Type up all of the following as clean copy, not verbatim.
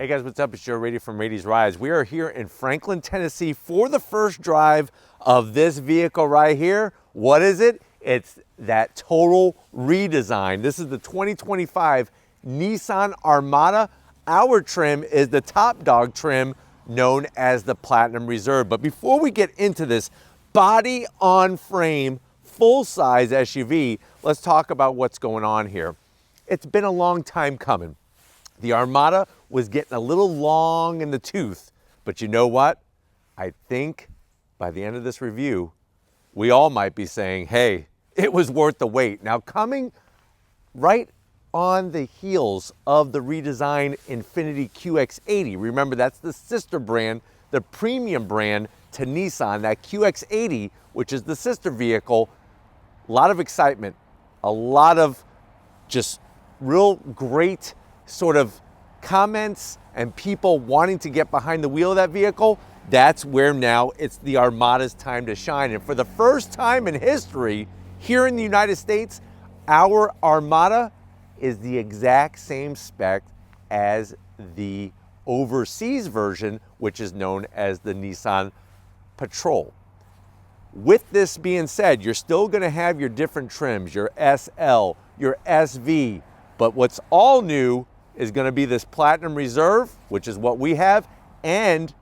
Hey guys, what's up? It's Joe Raiti from Raiti's Rides. We are here in Franklin, Tennessee for the first drive of this vehicle right here. What is it? It's that total redesign. This is the 2025 Nissan Armada. Our trim is the top dog trim known as the Platinum Reserve. But before we get into this body on frame, full-size SUV, let's talk about what's going on here. It's been a long time coming. The Armada was getting a little long in the tooth, but you know what? I think by the end of this review, we all might be saying, hey, it was worth the wait. Now, coming right on the heels of the redesigned Infiniti QX80, remember that's the sister brand, the premium brand to Nissan, that QX80, which is the sister vehicle. A lot of excitement, a lot of just real great sort of comments and people wanting to get behind the wheel of that vehicle. That's where now it's the Armada's time to shine. And for the first time in history here in the United States, our Armada is the exact same spec as the overseas version, which is known as the Nissan Patrol. With this being said, you're still going to have your different trims, your SL, your SV, but what's all new is going to be this Platinum Reserve, which is what we have, and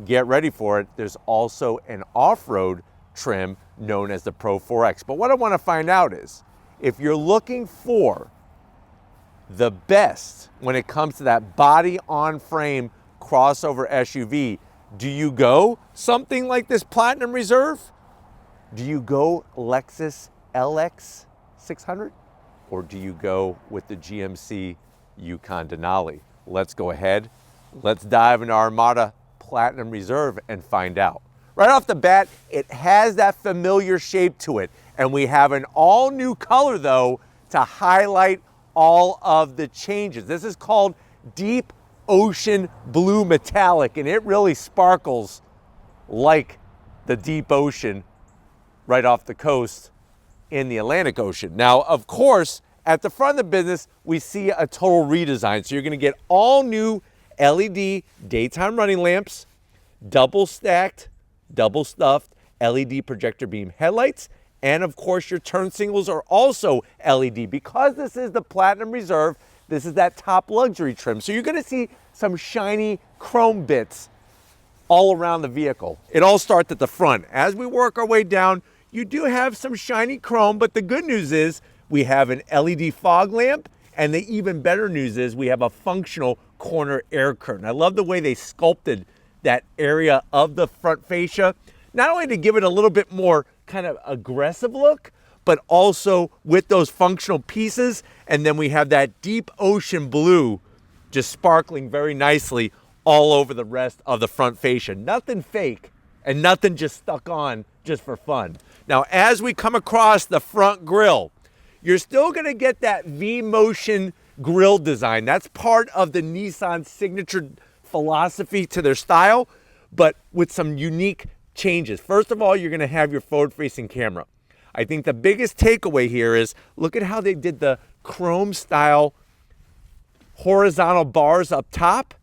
get ready for it, there's also an off-road trim known as the Pro 4X. But what I want to find out is, if you're looking for the best when it comes to that body-on-frame crossover SUV, do you go something like this Platinum Reserve? Do you go Lexus LX 600? Or do you go with the GMC Yukon Denali? Let's go ahead. Let's dive into Armada Platinum Reserve and find out. Right off the bat, it has that familiar shape to it. And we have an all new color though to highlight all of the changes. This is called Deep Ocean Blue Metallic, and it really sparkles like the deep ocean right off the coast in the Atlantic Ocean. Now, of course, at the front of the business, we see a total redesign. So you're gonna get all new LED daytime running lamps, double stacked, double stuffed LED projector beam headlights, and of course your turn signals are also LED. Because this is the Platinum Reserve, this is that top luxury trim. So you're gonna see some shiny chrome bits all around the vehicle. It all starts at the front. As we work our way down, you do have some shiny chrome, but the good news is we have an LED fog lamp, and the even better news is we have a functional corner air curtain. I love the way they sculpted that area of the front fascia, not only to give it a little bit more kind of aggressive look, but also with those functional pieces. And then we have that deep ocean blue just sparkling very nicely all over the rest of the front fascia. Nothing fake and nothing just stuck on just for fun. Now, as we come across the front grille, you're still gonna get that V-motion grille design. That's part of the Nissan signature philosophy to their style, but with some unique changes. First of all, you're gonna have your forward-facing camera. I think the biggest takeaway here is, look at how they did the chrome style horizontal bars up top,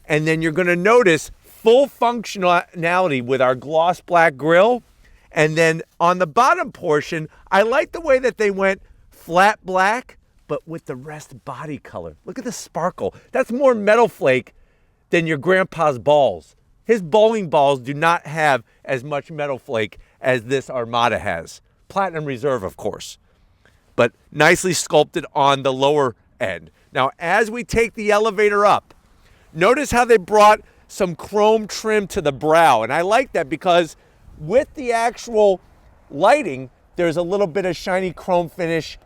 and then you're gonna notice full functionality with our gloss black grille. And then on the bottom portion, I like the way that they went flat black, but with the rest body color. Look at the sparkle. That's more metal flake than your grandpa's balls. His bowling balls do not have as much metal flake as this Armada has. Platinum Reserve, of course, but nicely sculpted on the lower end. Now, as we take the elevator up, notice how they brought some chrome trim to the brow. And I like that because with the actual lighting, there's a little bit of shiny chrome finish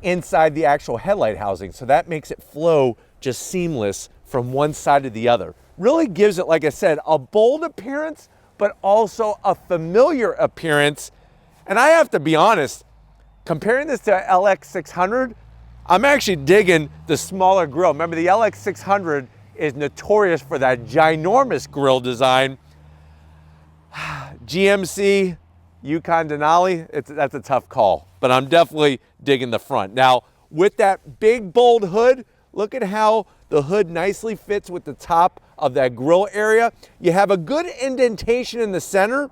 inside the actual headlight housing. So that makes it flow just seamless from one side to the other. Really gives it, like I said, a bold appearance, but also a familiar appearance. And I have to be honest, comparing this to LX 600, I'm actually digging the smaller grille. Remember, the LX 600 is notorious for that ginormous grille design. GMC, Yukon Denali, that's a tough call, but I'm definitely digging the front. Now, with that big bold hood, Look at how the hood nicely fits with the top of that grille area. You have a good indentation in the center.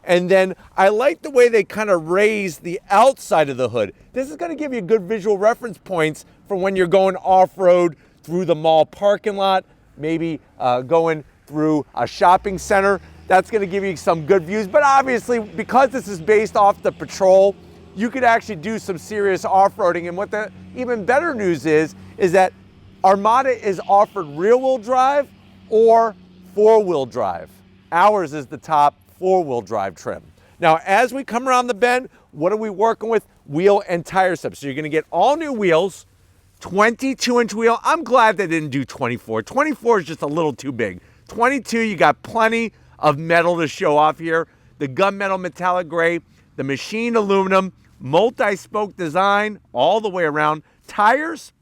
And then I like the way they kind of raise the outside of the hood. This is going to give you good visual reference points for when you're going off-road through the mall parking lot, maybe going through a shopping center. That's going to give you some good views. But obviously, because this is based off the Patrol, you could actually do some serious off-roading. And what the even better news is that Armada is offered rear-wheel drive or four-wheel drive. Ours is the top four-wheel drive trim. Now, as we come around the bend, what are we working with? Wheel and tire steps. So you're gonna get all new wheels, 22-inch wheel. I'm glad they didn't do 24. 24 is just a little too big. 22, you got plenty of metal to show off here. The gunmetal metallic gray, the machined aluminum, multi-spoke design all the way around. Tires,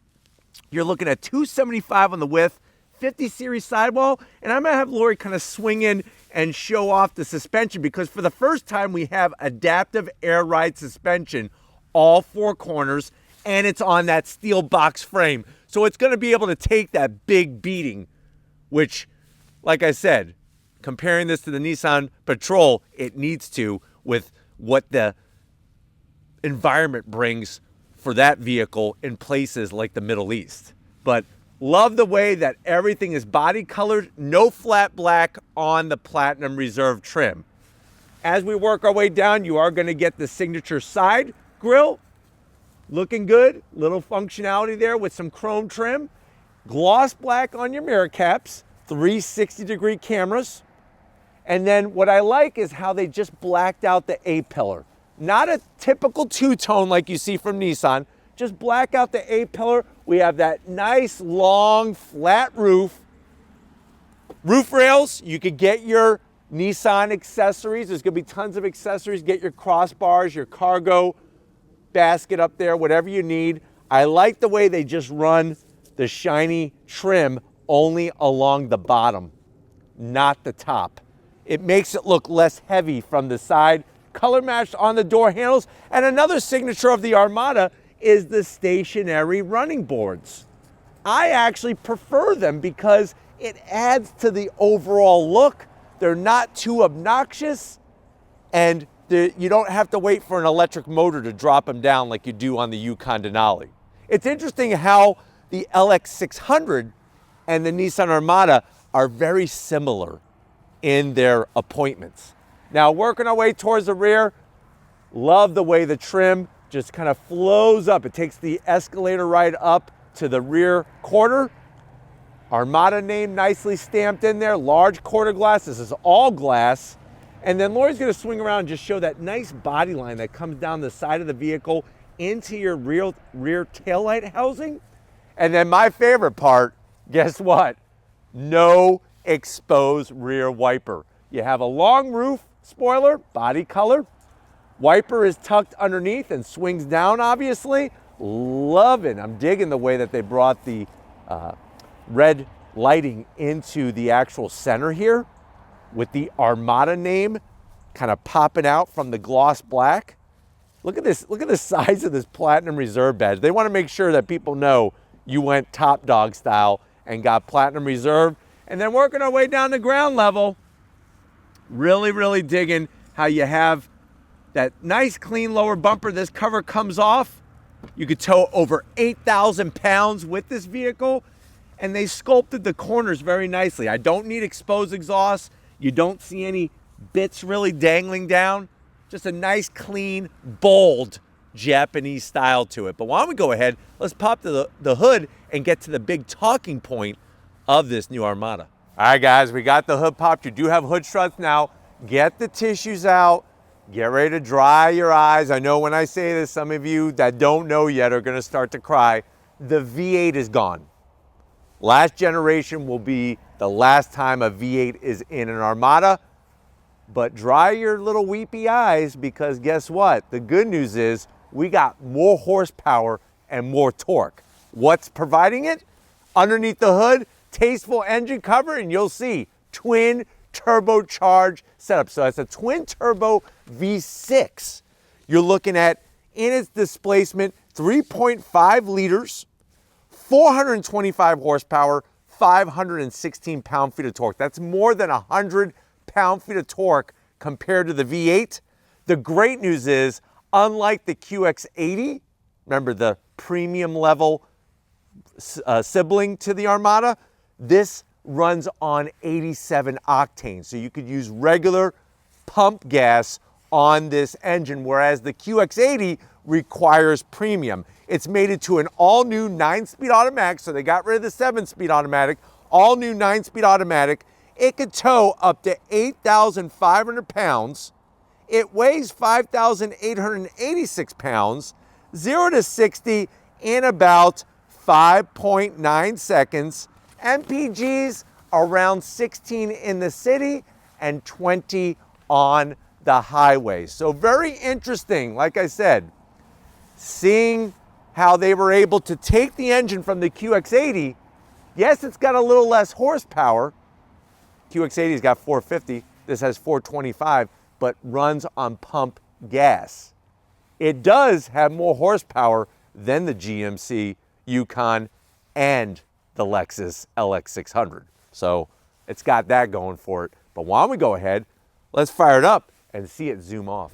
you're looking at 275 on the width, 50 series sidewall, and I'm gonna have Lori kind of swing in and show off the suspension, because for the first time we have adaptive air ride suspension, all four corners, and it's on that steel box frame. So it's gonna be able to take that big beating, which, like I said, comparing this to the Nissan Patrol, it needs to, with what the environment brings for that vehicle in places like the Middle East. But love the way that everything is body colored, no flat black on the Platinum Reserve trim. As we work our way down, you are going to get the signature side grille. Looking good, little functionality there with some chrome trim. Gloss black on your mirror caps, 360-degree cameras. And then what I like is how they just blacked out the A-pillar. Not a typical two-tone like you see from Nissan, just black out the A-pillar. We have that nice, long, flat roof. Roof rails, you could get your Nissan accessories. There's gonna be tons of accessories. Get your crossbars, your cargo basket up there, whatever you need. I like the way they just run the shiny trim only along the bottom, not the top. It makes it look less heavy from the side. Color matched on the door handles. And another signature of the Armada is the stationary running boards. I actually prefer them because it adds to the overall look. They're not too obnoxious, and you don't have to wait for an electric motor to drop them down like you do on the Yukon Denali. It's interesting how the LX 600 and the Nissan Armada are very similar in their appointments. Now, working our way towards the rear, love the way the trim just kind of flows up. It takes the escalator right up to the rear quarter. Armada name nicely stamped in there, large quarter glass. This is all glass. And then Lori's gonna swing around and just show that nice body line that comes down the side of the vehicle into your rear taillight housing. And then my favorite part, guess what? No exposed rear wiper. You have a long roof spoiler, body color. Wiper is tucked underneath and swings down, obviously. Love it. I'm digging the way that they brought the red lighting into the actual center here with the Armada name kind of popping out from the gloss black. Look at this. Look at the size of this Platinum Reserve badge. They want to make sure that people know you went top dog style and got Platinum Reserve. And then working our way down the ground level, really, really digging how you have that nice clean lower bumper. This cover comes off. You could tow over 8,000 pounds with this vehicle, and they sculpted the corners very nicely. I don't need exposed exhaust. You don't see any bits really dangling down. Just a nice, clean, bold Japanese style to it. But why don't we go ahead, let's pop the hood and get to the big talking point of this new Armada. All right, guys, we got the hood popped. You do have hood struts now. Get the tissues out. Get ready to dry your eyes. I know when I say this, some of you that don't know yet are gonna start to cry. The V8 is gone. Last generation will be the last time a V8 is in an Armada, but dry your little weepy eyes, because guess what? The good news is we got more horsepower and more torque. What's providing it? Underneath the hood, tasteful engine cover, and you'll see twin turbocharged setup. So that's a twin turbo V6. You're looking at, in its displacement, 3.5 liters, 425 horsepower, 516 pound-feet of torque. That's more than 100 pound-feet of torque compared to the V8. The great news is, unlike the QX80, remember the premium level sibling to the Armada, this runs on 87 octane. So you could use regular pump gas on this engine, whereas the QX80 requires premium. It's mated to an all-new 9-speed automatic, so they got rid of the 7-speed automatic, all-new 9-speed automatic. It could tow up to 8,500 pounds. It weighs 5,886 pounds, 0 to 60 in about 5.9 seconds. MPGs around 16 in the city and 20 on the highway. So very interesting, like I said, seeing how they were able to take the engine from the QX80. Yes, it's got a little less horsepower. QX80's got 450, this has 425, but runs on pump gas. It does have more horsepower than the GMC Yukon and the Lexus LX 600. So it's got that going for it. But why don't we go ahead, let's fire it up and see it zoom off.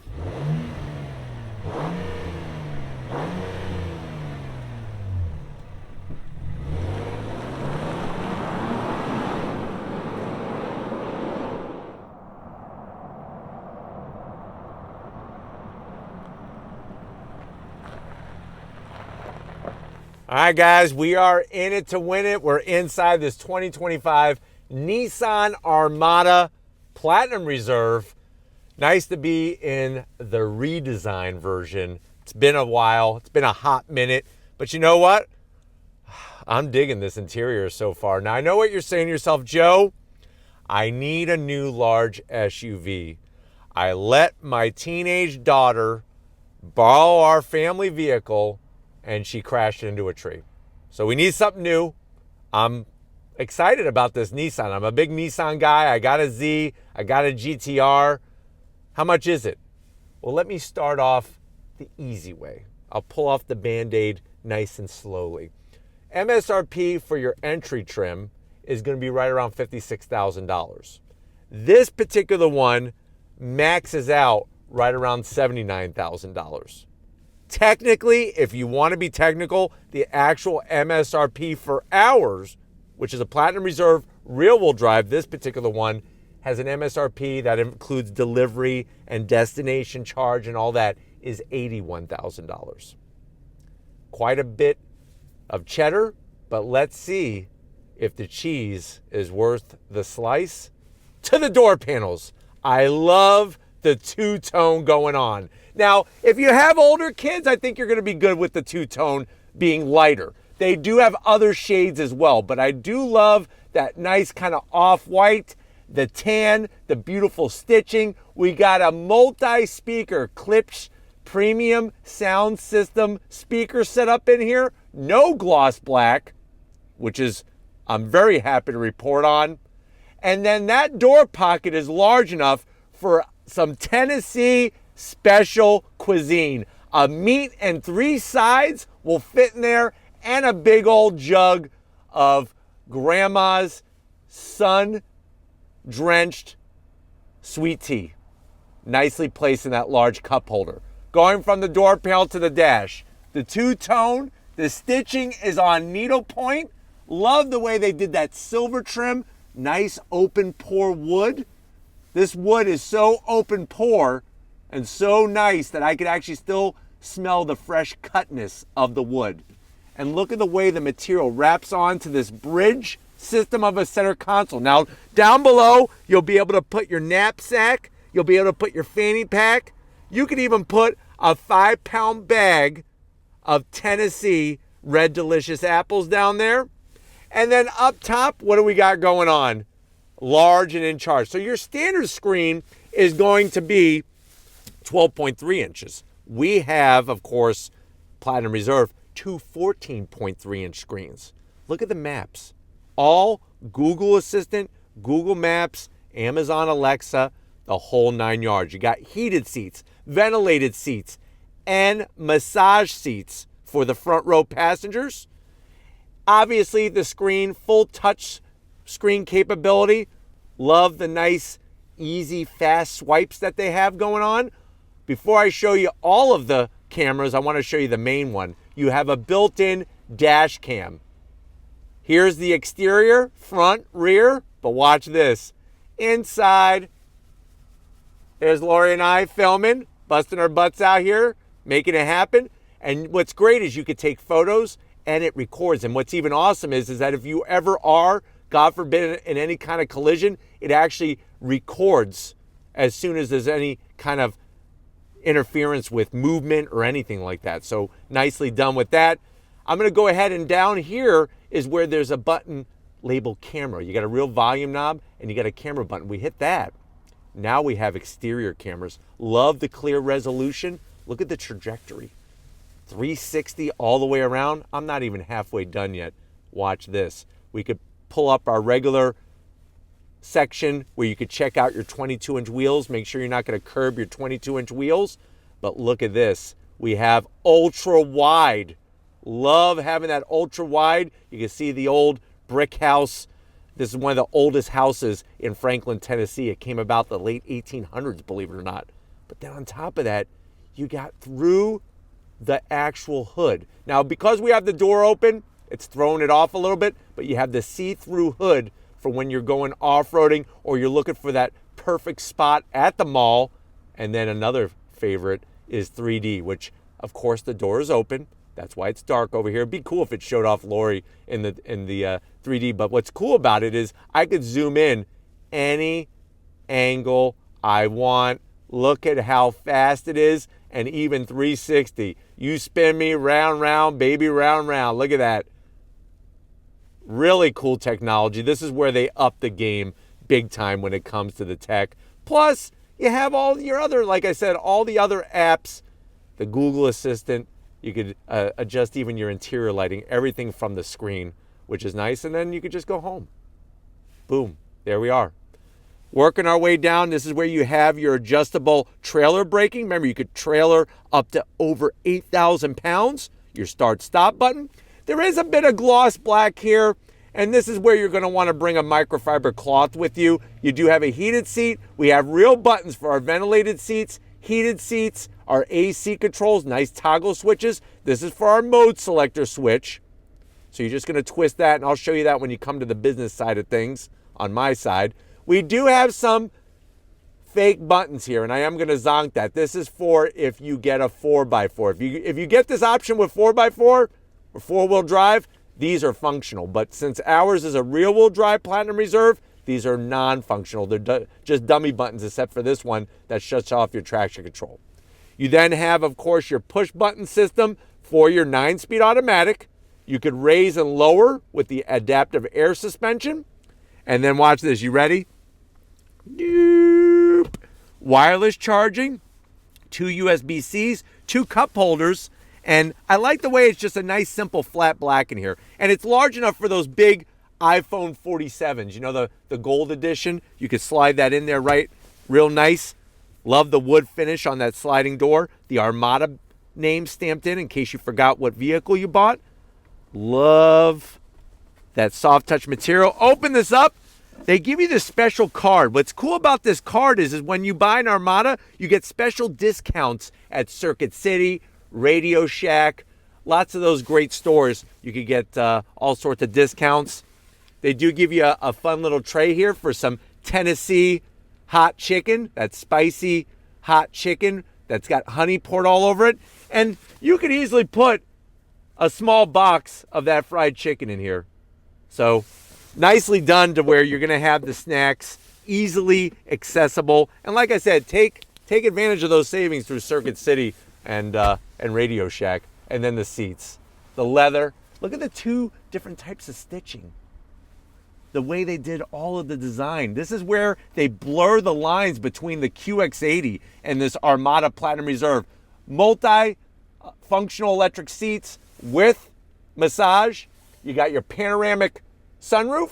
All right, guys, we are in it to win it. We're inside this 2025 Nissan Armada Platinum Reserve. Nice to be in the redesigned version. It's been a while. It's been a hot minute. But you know what? I'm digging this interior so far. Now, I know what you're saying to yourself, Joe. I need a new large SUV. I let my teenage daughter borrow our family vehicle and she crashed into a tree. So we need something new. I'm excited about this Nissan. I'm a big Nissan guy. I got a Z, I got a GTR. How much is it? Well, let me start off the easy way. I'll pull off the Band-Aid nice and slowly. MSRP for your entry trim is gonna be right around $56,000. This particular one maxes out right around $79,000. Technically, if you want to be technical, the actual MSRP for ours, which is a Platinum Reserve rear-wheel drive, this particular one has an MSRP that includes delivery and destination charge and all that, is $81,000. Quite a bit of cheddar, but let's see if the cheese is worth the slice. To the door panels. I love the two-tone going on. Now, if you have older kids, I think you're going to be good with the two-tone being lighter. They do have other shades as well, but I do love that nice kind of off-white, the tan, the beautiful stitching. We got a multi-speaker Klipsch premium sound system speaker set up in here. No gloss black, which is I'm very happy to report on. And then that door pocket is large enough for some Tennessee special cuisine. A meat and 3 sides will fit in there, and a big old jug of grandma's sun-drenched sweet tea. Nicely placed in that large cup holder. Going from the door panel to the dash. The two-tone, the stitching is on needlepoint. Love the way they did that silver trim. Nice open pore wood. This wood is so open pore and so nice that I could actually still smell the fresh cutness of the wood. And look at the way the material wraps onto this bridge system of a center console. Now, down below, you'll be able to put your knapsack. You'll be able to put your fanny pack. You could even put a 5-pound bag of Tennessee Red Delicious apples down there. And then up top, what do we got going on? Large and in charge. So your standard screen is going to be 12.3 inches. We have, of course, Platinum Reserve, 2 14.3-inch screens. Look at the maps. All Google Assistant, Google Maps, Amazon Alexa, the whole 9 yards. You got heated seats, ventilated seats, and massage seats for the front row passengers. Obviously, the screen, full touch screen capability. Love the nice, easy, fast swipes that they have going on. Before I show you all of the cameras, I want to show you the main one. You have a built-in dash cam. Here's the exterior, front, rear, but watch this. Inside, there's Lori and I filming, busting our butts out here, making it happen. And what's great is you could take photos and it records. And what's even awesome is that if you ever are, God forbid, in any kind of collision, it actually records as soon as there's any kind of interference with movement or anything like that. So nicely done with that. I'm going to go ahead, and down here is where there's a button labeled camera. You got a real volume knob and you got a camera button. We hit that. Now we have exterior cameras. Love the clear resolution. Look at the trajectory. 360 all the way around. I'm not even halfway done yet. Watch this. We could pull up our regular section where you could check out your 22-inch wheels. Make sure you're not going to curb your 22-inch wheels. But look at this. We have ultra wide. Love having that ultra wide. You can see the old brick house. This is one of the oldest houses in Franklin, Tennessee. It came about the late 1800s, believe it or not. But then on top of that, you got through the actual hood. Now, because we have the door open, it's throwing it off a little bit, but you have the see-through hood for when you're going off-roading or you're looking for that perfect spot at the mall. And then another favorite is 3D, which, of course, the door is open. That's why it's dark over here. It'd be cool if it showed off Lori in the 3D. But what's cool about it is I could zoom in any angle I want. Look at how fast it is, and even 360. You spin me round, round, baby, round, round. Look at that. Really cool technology. This is where they up the game big time when it comes to the tech. Plus, you have all your other, like I said, all the other apps, the Google Assistant. You could adjust even your interior lighting, everything from the screen, which is nice. And then you could just go home. Boom. There we are. Working our way down, this is where you have your adjustable trailer braking. Remember, you could trailer up to over 8,000 pounds. Your start-stop button. There is a bit of gloss black here, and this is where you're going to want to bring a microfiber cloth with you. You do have a heated seat. We have real buttons for our ventilated seats, heated seats, our AC controls, nice toggle switches. This is for our mode selector switch. So you're just going to twist that, and I'll show you that when you come to the business side of things on my side. We do have some fake buttons here, and I am going to zonk that. This is for if you get a 4x4. If you get this option with 4x4 or four-wheel drive, these are functional. But since ours is a rear-wheel drive Platinum Reserve, these are non-functional. They're just dummy buttons, except for this one that shuts off your traction control. You then have, of course, your push-button system for your 9-speed automatic. You could raise and lower with the adaptive air suspension. And then watch this. You ready? Nope. Wireless charging, 2 USB-Cs, 2 cup holders, and I like the way it's just a nice, simple, flat black in here. And it's large enough for those big iPhone 47s. You know, the gold edition? You could slide that in there right real nice. Love the wood finish on that sliding door. The Armada name stamped in case you forgot what vehicle you bought. Love that soft touch material. Open this up. They give you this special card. What's cool about this card is when you buy an Armada, you get special discounts at Circuit City, Radio Shack, lots of those great stores. You could get all sorts of discounts. They do give you a fun little tray here for some Tennessee hot chicken, that spicy hot chicken that's got honey poured all over it. And you could easily put a small box of that fried chicken in here. So nicely done to where you're going to have the snacks easily accessible. And like I said, take advantage of those savings through Circuit City and Radio Shack. And then the seats, the leather. Look at the 2 different types of stitching. The way they did all of the design. This is where they blur the lines between the QX80 and this Armada Platinum Reserve. Multi-functional electric seats with massage. You got your panoramic sunroof.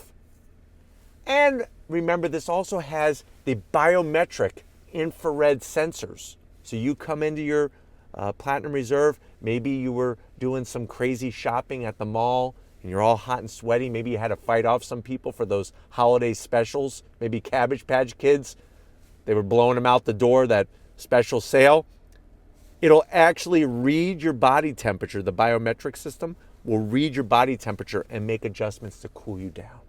And remember, this also has the biometric infrared sensors. So you come into your Platinum Reserve, maybe you were doing some crazy shopping at the mall, and you're all hot and sweaty, maybe you had to fight off some people for those holiday specials, maybe Cabbage Patch Kids, they were blowing them out the door, that special sale. It'll actually read your body temperature. The biometric system will read your body temperature and make adjustments to cool you down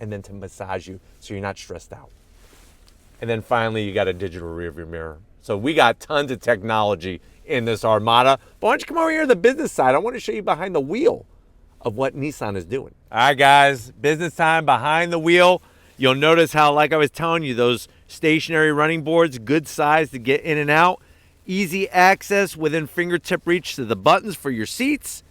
and then to massage you so you're not stressed out. And then finally, you got a digital rearview mirror. So we got tons of technology in this Armada. But why don't you come over here to the business side? I want to show you behind the wheel of what Nissan is doing. All right, guys, business time behind the wheel. You'll notice how, like I was telling you, those stationary running boards, good size to get in and out. Easy access within fingertip reach to the buttons for your seats.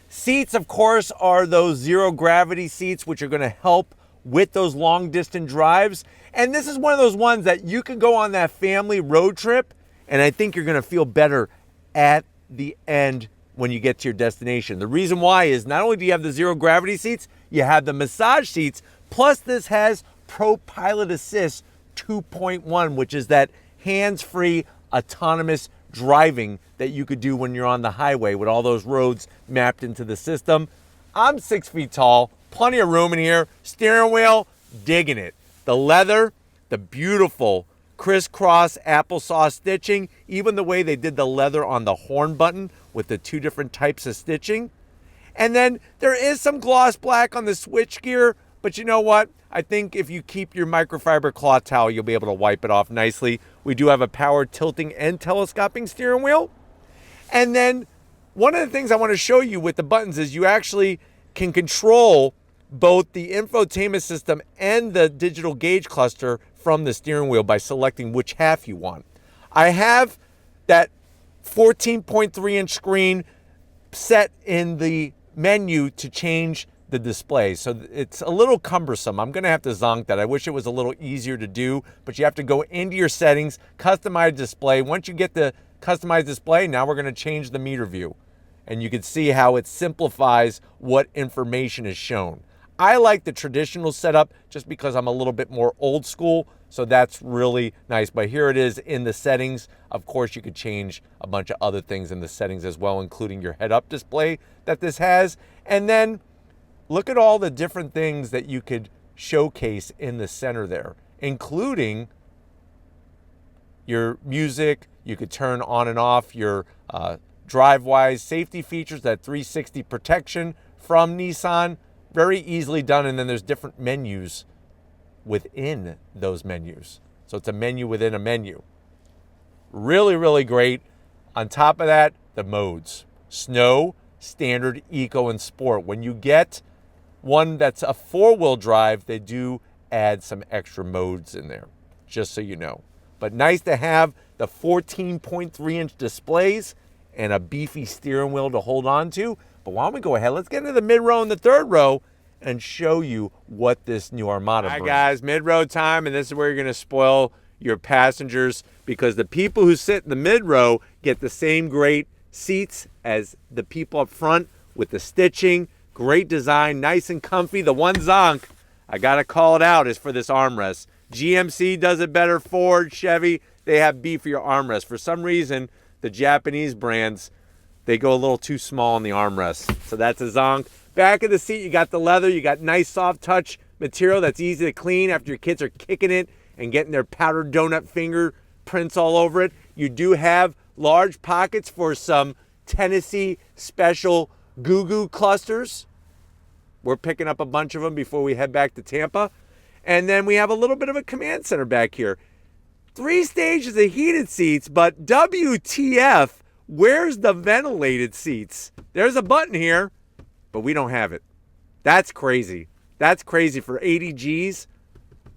Seats, of course, are those zero gravity seats, which are going to help with those long distance drives. And this is one of those ones that you can go on that family road trip, and I think you're going to feel better at the end when you get to your destination. The reason why is not only do you have the zero gravity seats, you have the massage seats, plus this has Pro Pilot Assist 2.1, which is that hands-free autonomous driving that you could do when you're on the highway with all those roads mapped into the system. I'm 6 feet tall, plenty of room in here. Steering wheel, digging it. The leather, the beautiful crisscross applesauce stitching, even the way they did the leather on the horn button with the two different types of stitching. And then there is some gloss black on the switchgear, but you know what? I think if you keep your microfiber cloth towel, you'll be able to wipe it off nicely. We do have a power tilting and telescoping steering wheel. And then one of the things I want to show you with the buttons is you actually can control both the infotainment system and the digital gauge cluster from the steering wheel by selecting which half you want. I have that 14.3-inch screen set in the menu to change the display. So it's a little cumbersome. I'm going to have to zonk that. I wish it was a little easier to do, but you have to go into your settings, customize display. Once you get the customized display, now we're going to change the meter view. And you can see how it simplifies what information is shown. I like the traditional setup just because I'm a little bit more old school, so that's really nice. But here it is in the settings. Of course, you could change a bunch of other things in the settings as well, including your head-up display that this has. And then look at all the different things that you could showcase in the center there, including your music. You could turn on and off your drive-wise safety features, that 360 protection from Nissan. Very easily done, and then there's different menus within those menus. So it's a menu within a menu. Really, really great. On top of that, the modes. Snow, Standard, Eco, and Sport. When you get one that's a four-wheel drive, they do add some extra modes in there, just so you know. But nice to have the 14.3-inch displays and a beefy steering wheel to hold on to. But why don't we go ahead, let's get into the mid-row and the third row and show you what this new Armada brings. All right, guys, mid-row time, and this is where you're going to spoil your passengers because the people who sit in the mid-row get the same great seats as the people up front with the stitching, great design, nice and comfy. The one zonk, I got to call it out, is for this armrest. GMC does it better, Ford, Chevy, they have beefier armrests. For some reason, the Japanese brands, they go a little too small on the armrest. So that's a zonk. Back of the seat, you got the leather. You got nice soft touch material that's easy to clean after your kids are kicking it and getting their powdered donut fingerprints all over it. You do have large pockets for some Tennessee special goo-goo clusters. We're picking up a bunch of them before we head back to Tampa. And then we have a little bit of a command center back here. 3 stages of heated seats, but WTF, where's the ventilated seats? There's a button here, but we don't have it. That's crazy. That's crazy. For 80 G's,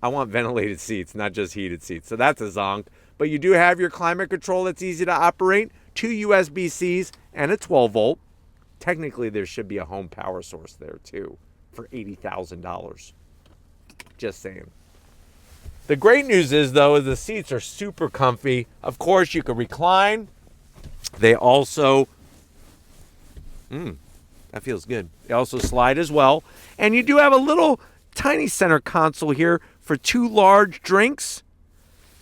I want ventilated seats, not just heated seats. So that's a zonk. But you do have your climate control that's easy to operate, 2 USB-Cs and a 12-volt. Technically, there should be a home power source there too for $80,000. Just saying. The great news is, though, the seats are super comfy. Of course, you can recline. They also, that feels good. They also slide as well. And you do have a little tiny center console here for 2 large drinks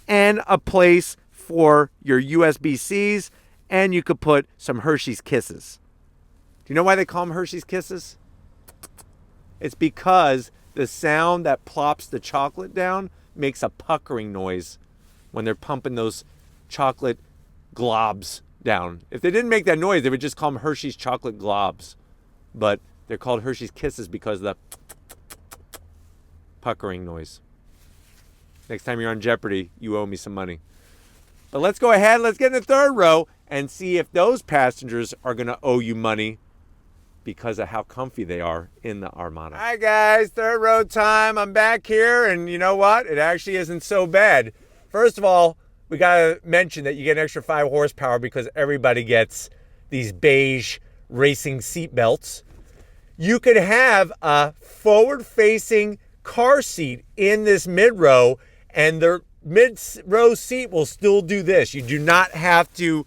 and a place for your USB-Cs. And you could put some Hershey's Kisses. Do you know why they call them Hershey's Kisses? It's because the sound that plops the chocolate down makes a puckering noise when they're pumping those chocolate globs down. If they didn't make that noise, they would just call them Hershey's chocolate globs. But they're called Hershey's Kisses because of the puckering noise. Next time you're on Jeopardy, you owe me some money. But let's go ahead, let's get in the third row and see if those passengers are gonna owe you money because of how comfy they are in the Armada. Hi guys, third row time. I'm back here, and you know what? It actually isn't so bad. First of all, we gotta mention that you get an extra 5 horsepower because everybody gets these beige racing seat belts. You could have a forward-facing car seat in this mid-row, and the mid-row seat will still do this. You do not have to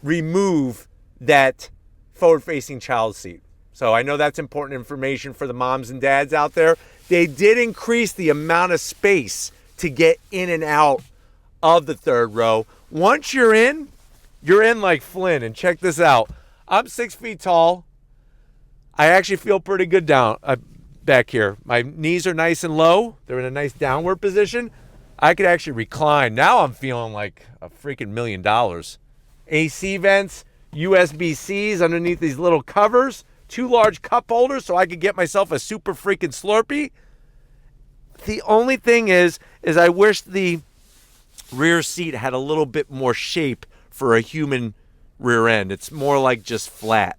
remove that forward-facing child seat. So I know that's important information for the moms and dads out there. They did increase the amount of space to get in and out of the third row. Once you're in like Flynn. And check this out. I'm 6 feet tall. I actually feel pretty good down back here. My knees are nice and low. They're in a nice downward position. I could actually recline. Now I'm feeling like a freaking $1 million. AC vents, USB-Cs underneath these little covers, 2 large cup holders so I could get myself a super freaking Slurpee. The only thing is I wish the rear seat had a little bit more shape for a human rear end. It's more like just flat.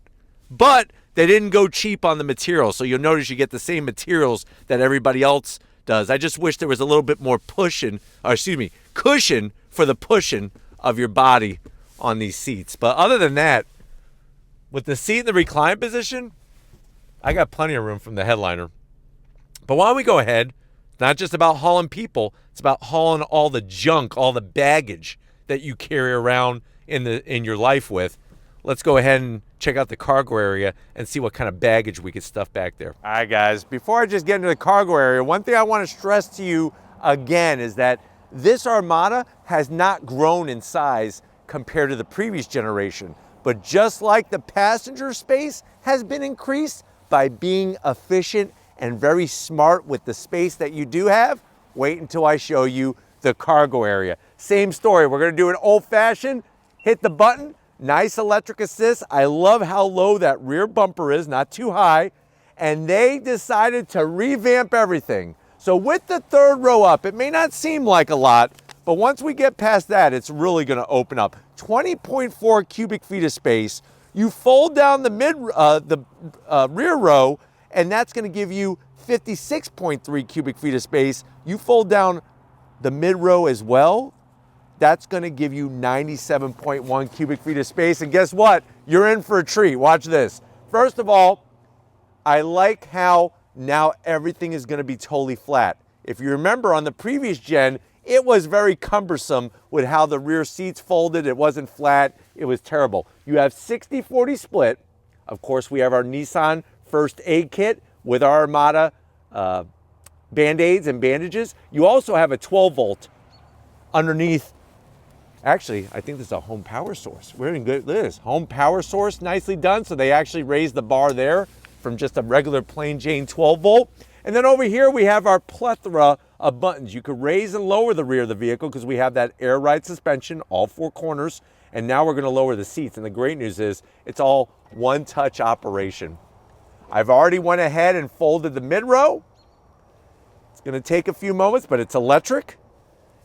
But they didn't go cheap on the material, so you'll notice you get the same materials that everybody else does. I just wish there was a little bit more cushion for the pushing of your body on these seats. But other than that, with the seat in the recline position, I got plenty of room from the headliner. But why don't we go ahead? It's not just about hauling people, it's about hauling all the junk, all the baggage that you carry around in your life with. Let's go ahead and check out the cargo area and see what kind of baggage we could stuff back there. All right, guys, before I just get into the cargo area, one thing I want to stress to you again is that this Armada has not grown in size compared to the previous generation. But just like the passenger space has been increased by being efficient and very smart with the space that you do have, wait until I show you the cargo area. Same story, we're gonna do an old-fashioned, hit the button, nice electric assist. I love how low that rear bumper is, not too high. And they decided to revamp everything. So with the third row up, it may not seem like a lot, but once we get past that, it's really gonna open up. 20.4 cubic feet of space. You fold down the rear row, and that's gonna give you 56.3 cubic feet of space. You fold down the mid row as well, that's gonna give you 97.1 cubic feet of space. And guess what? You're in for a treat. Watch this. First of all, I like how now everything is gonna be totally flat. If you remember on the previous gen, it was very cumbersome with how the rear seats folded. It wasn't flat, it was terrible. You have 60-40 split. Of course, we have our Nissan first aid kit with our Armada Band-Aids and bandages. You also have a 12 volt underneath. Actually, I think this is a home power source. We're in good, look at this, home power source, nicely done. So they actually raised the bar there from just a regular plain Jane 12 volt. And then over here, we have our plethora of buttons. You could raise and lower the rear of the vehicle because we have that air ride suspension, all 4 corners. And now we're gonna lower the seats. And the great news is it's all one touch operation. I've already went ahead and folded the mid row. It's gonna take a few moments, but it's electric.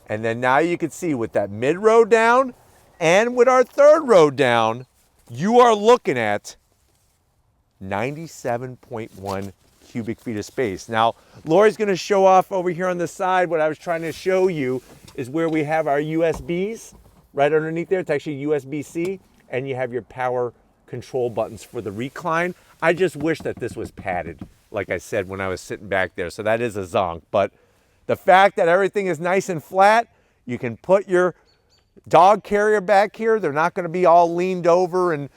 And then now you can see with that mid row down and with our third row down, you are looking at 97.1 cubic feet of space. Now, Lori's gonna show off over here on the side. What I was trying to show you is where we have our USBs right underneath there. It's actually USB-C, and you have your power control buttons for the recline. I just wish that this was padded, like I said when I was sitting back there. So that is a zonk, but the fact that everything is nice and flat, you can put your dog carrier back here. They're not gonna be all leaned over and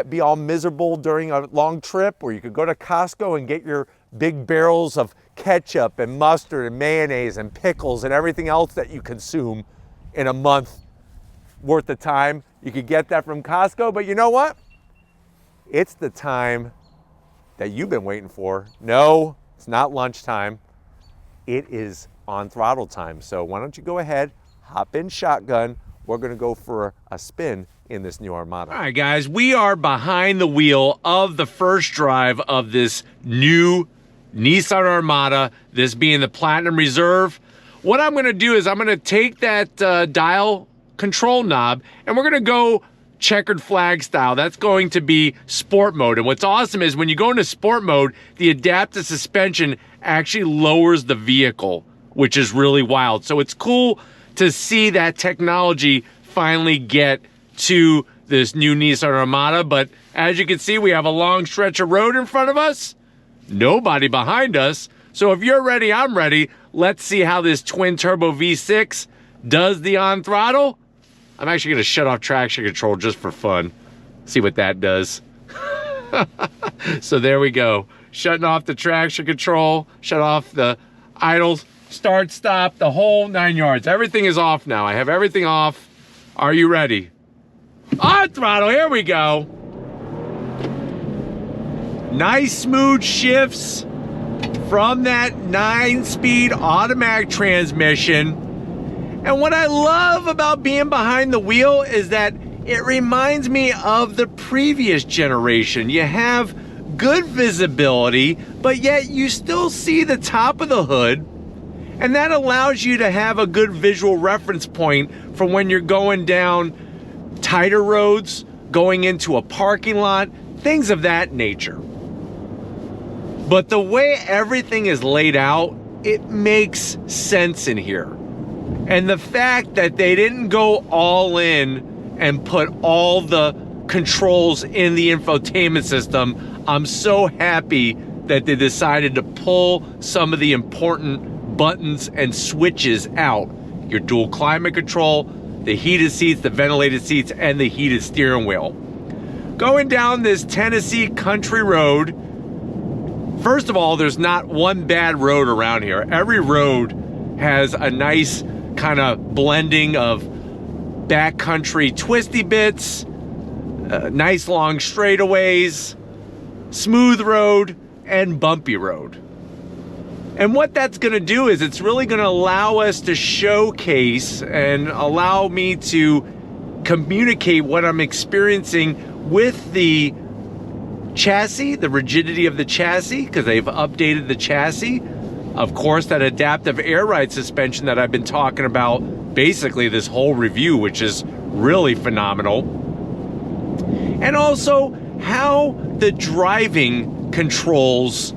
be all miserable during a long trip, or you could go to Costco and get your big barrels of ketchup and mustard and mayonnaise and pickles and everything else that you consume in a month worth of time. You could get that from Costco, but you know what? It's the time that you've been waiting for. No, it's not lunchtime. It is on throttle time. So why don't you go ahead, hop in shotgun. We're gonna go for a spin in this new Armada. All right, guys, we are behind the wheel of the first drive of this new Nissan Armada, this being the Platinum Reserve. What I'm gonna do is I'm gonna take that dial control knob and we're gonna go checkered flag style. That's going to be sport mode. And what's awesome is when you go into sport mode, the adaptive suspension actually lowers the vehicle, which is really wild. So it's cool to see that technology finally get to this new Nissan Armada. But as you can see, we have a long stretch of road in front of us, nobody behind us. So if you're ready, I'm ready. Let's see how this twin turbo V6 does the on throttle. I'm actually gonna shut off traction control just for fun. See what that does. So there we go. Shutting off the traction control, shut off the idle, start, stop, the whole 9 yards. Everything is off now. I have everything off. Are you ready? On throttle, here we go. Nice smooth shifts from that 9-speed automatic transmission. And what I love about being behind the wheel is that it reminds me of the previous generation. You have good visibility, but yet you still see the top of the hood. And that allows you to have a good visual reference point for when you're going down tighter roads, going into a parking lot, things of that nature. But the way everything is laid out, it makes sense in here. And the fact that they didn't go all in and put all the controls in the infotainment system, I'm so happy that they decided to pull some of the important buttons and switches out. Your dual climate control, the heated seats, the ventilated seats, and the heated steering wheel. Going down this Tennessee country road, first of all, there's not one bad road around here. Every road has a nice kind of blending of backcountry twisty bits, nice long straightaways, smooth road, and bumpy road. And what that's gonna do is it's really gonna allow us to showcase and allow me to communicate what I'm experiencing with the chassis, the rigidity of the chassis, because they've updated the chassis. Of course, that adaptive air ride suspension that I've been talking about basically this whole review, which is really phenomenal. And also how the driving controls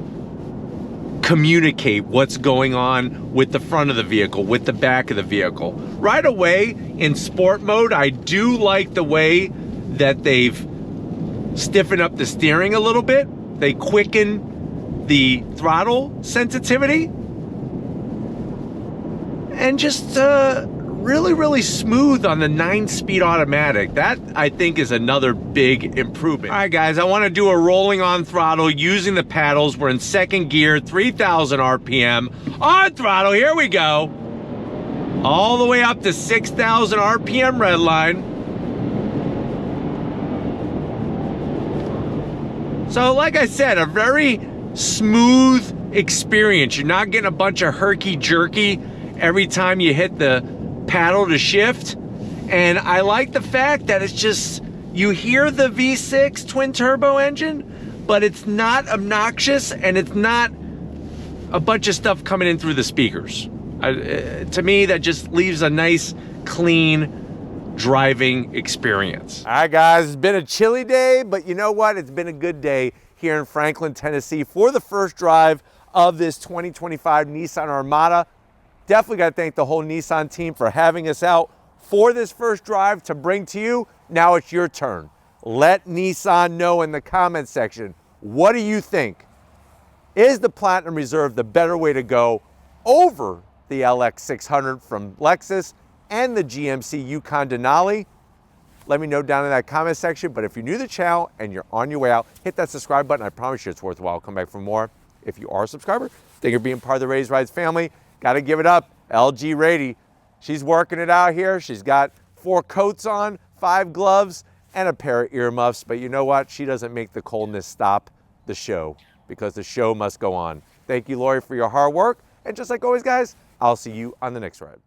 communicate what's going on with the front of the vehicle, with the back of the vehicle. Right away in sport mode, I do like the way that they've stiffened up the steering a little bit. They quicken the throttle sensitivity, and just really smooth on the 9-speed automatic. That, I think, is another big improvement. All right, guys, I want to do a rolling on throttle using the paddles. We're in second gear, 3,000 RPM. On throttle, here we go. All the way up to 6,000 RPM red line. So, like I said, a very smooth experience. You're not getting a bunch of herky-jerky every time you hit the paddle to shift. And I like the fact that it's just, you hear the V6 twin turbo engine, but it's not obnoxious and it's not a bunch of stuff coming in through the speakers. To me, that just leaves a nice, clean driving experience. All right, guys, it's been a chilly day, but you know what? It's been a good day here in Franklin, Tennessee for the first drive of this 2025 Nissan Armada. Definitely got to thank the whole Nissan team for having us out for this first drive to bring to you. Now it's your turn. Let Nissan know in the comment section, what do you think? Is the Platinum Reserve the better way to go over the LX 600 from Lexus and the GMC Yukon Denali? Let me know down in that comment section. But if you're new to the channel and you're on your way out, hit that subscribe button. I promise you it's worthwhile. Come back for more. If you are a subscriber, thank you for being part of the Raised Rides family. Got to give it up. LG Raiti. She's working it out here. She's got 4 coats on, 5 gloves, and a pair of earmuffs. But you know what? She doesn't make the coldness stop the show. because the show must go on. Thank you, Lori, for your hard work. And just like always, guys, I'll see you on the next ride.